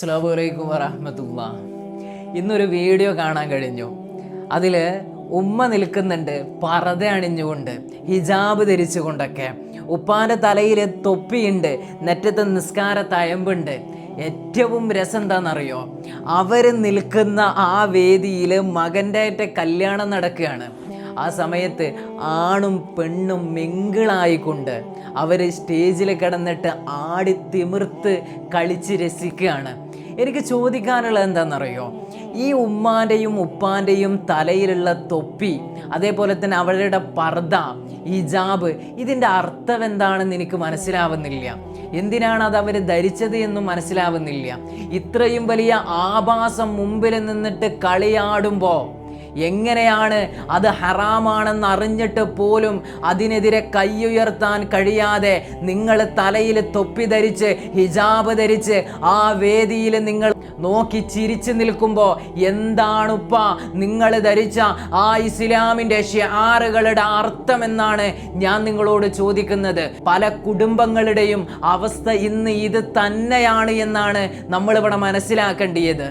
അസ്സലാമു അലൈക്കും വറഹ്മത്തുള്ളാഹി. ഇന്നൊരു വീഡിയോ കാണാൻ കഴിഞ്ഞു. അതിൽ ഉമ്മ നിൽക്കുന്നുണ്ട് പർദ്ദ അണിഞ്ഞുകൊണ്ട്, ഹിജാബ് ധരിച്ചുകൊണ്ടൊക്കെ. ഉപ്പാൻ്റെ തലയിൽ തൊപ്പിയുണ്ട്, നെറ്റത്ത് നിസ്കാര തയമ്പുണ്ട്. ഏറ്റവും രസം എന്താണെന്നറിയോ, അവർ നിൽക്കുന്ന ആ വേദിയിൽ മകൻ്റെ കല്യാണം നടക്കുകയാണ്. ആ സമയത്ത് ആണും പെണ്ണും മിങ്കിളായിക്കൊണ്ട് അവർ സ്റ്റേജിൽ കിടന്നിട്ട് ആടി തിമിർത്ത് കളിച്ച് രസിക്കുകയാണ്. എനിക്ക് ചോദിക്കാനുള്ളത് എന്താണെന്നറിയോ, ഈ ഉമ്മാൻ്റെയും ഉപ്പാൻ്റെയും തലയിലുള്ള തൊപ്പി, അതേപോലെ തന്നെ അവരുടെ പർദ്ദ, ഹിജാബ്, ഇതിൻ്റെ അർത്ഥം എന്താണെന്ന് എനിക്ക് മനസ്സിലാവുന്നില്ല. എന്തിനാണ് അത് അവർ ധരിച്ചത് എന്നും മനസ്സിലാവുന്നില്ല. ഇത്രയും വലിയ ആഭാസം മുമ്പിൽ നിന്നിട്ട് കളിയാടുമ്പോൾ എങ്ങനെയാണ് അത് ഹറാമാണെന്ന് അറിഞ്ഞിട്ട് പോലും അതിനെതിരെ കൈയുയർത്താൻ കഴിയാതെ നിങ്ങൾ തലയിൽ തൊപ്പി ധരിച്ച് ഹിജാബ് ധരിച്ച് ആ വേദിയിൽ നിങ്ങൾ നോക്കി ചിരിച്ചു നിൽക്കുമ്പോൾ എന്താണുപ്പ നിങ്ങൾ ധരിച്ച ആ ഇസ്ലാമിൻ്റെ ഷിആറുകളുടെ അർത്ഥം എന്നാണ് ഞാൻ നിങ്ങളോട് ചോദിക്കുന്നത്. പല കുടുംബങ്ങളുടെയും അവസ്ഥ ഇന്ന് ഇത് തന്നെയാണ് എന്നാണ് നമ്മളിവിടെ മനസ്സിലാക്കേണ്ടത്.